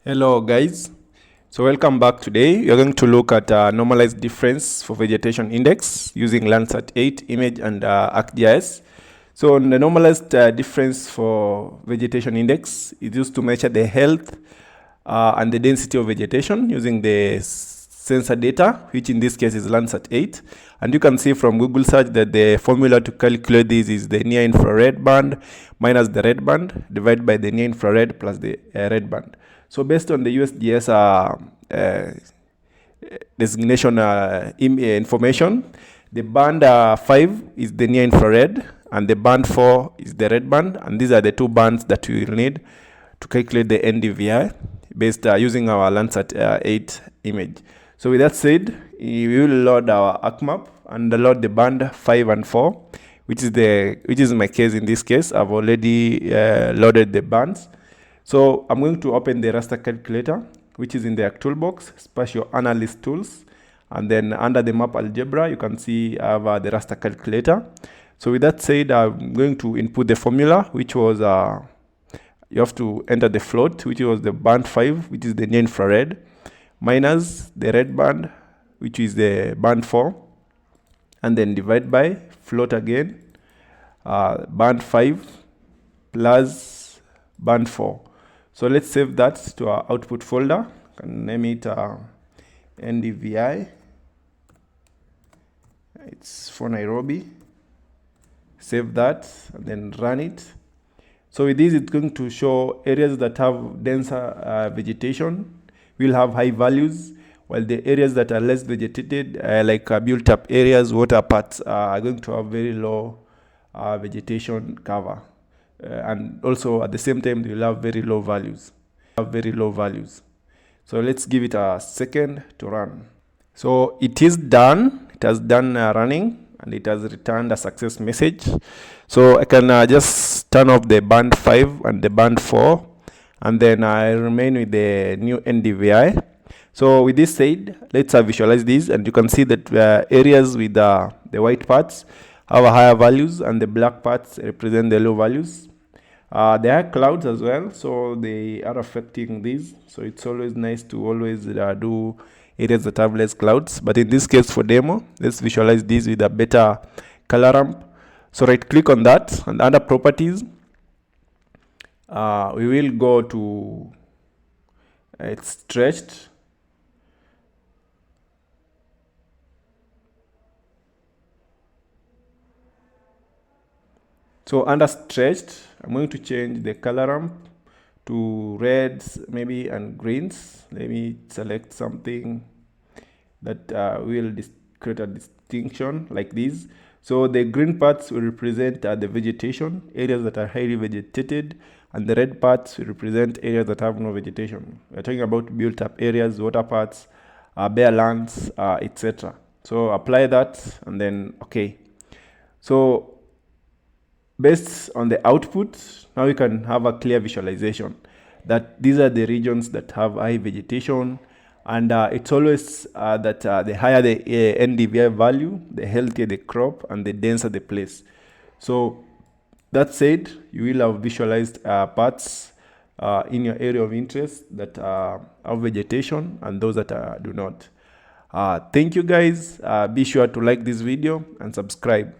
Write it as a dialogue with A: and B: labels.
A: Hello guys, so welcome back. Today we are going to look at normalized difference for vegetation index using Landsat8 image and ArcGIS. So the normalized difference for vegetation index is used to measure the health and the density of vegetation using the sensor data, which in this case is Landsat8. And you can see from Google search that the formula to calculate this is the near infrared band minus the red band divided by the near infrared plus the red band. So based on the USGS designation information, the band 5 is the near infrared and the band 4 is the red band, and these are the two bands that we will need to calculate the NDVI based using our Landsat8 image. So with that said, we will load our ArcMap and load the band 5 and 4, which is my case. In this case, I've already loaded the bands. So I'm going to open the raster calculator, which is in the toolbox, spatial analyst tools, and then under the map algebra, you can see I have the raster calculator. So with that said, I'm going to input the formula, which was you have to enter the float, which was the band 5, which is the near infrared, minus the red band, which is the band 4, and then divide by float again, band 5 plus band 4. So let's save that to our output folder. I can name it NDVI. It's for Nairobi. Save that and then run it. So with this, it's going to show areas that have denser vegetation will have high values, while the areas that are less vegetated, like built up areas, water parts, are going to have very low vegetation cover. And also at the same time, they will have very low values. So let's give it a second to run. So it is done. It has done running, and it has returned a success message. So I can just turn off the band 5 and the band 4, and then I remain with the new NDVI. So with this said, let's visualize this, and you can see that areas with the white parts have higher values and the black parts represent the low values. There are clouds as well, so they are affecting these. So it's always nice to always do areas that have less clouds. But in this case for demo, let's visualize this with a better color ramp. So right click on that, and under properties, we will go to it's stretched. So under stretched, I'm going to change the color ramp to reds maybe and greens. Let me select something that will create a distinction like this. So the green parts will represent the vegetation, areas that are highly vegetated, and the red parts will represent areas that have no vegetation. We're talking about built up areas, water parts, bare lands, etc. So apply that and then okay. So based on the output, now we can have a clear visualization that these are the regions that have high vegetation, and it's always that the higher the NDVI value, the healthier the crop and the denser the place. So that said, you will have visualized parts in your area of interest that have vegetation and those that do not. Thank you guys. Be sure to like this video and subscribe.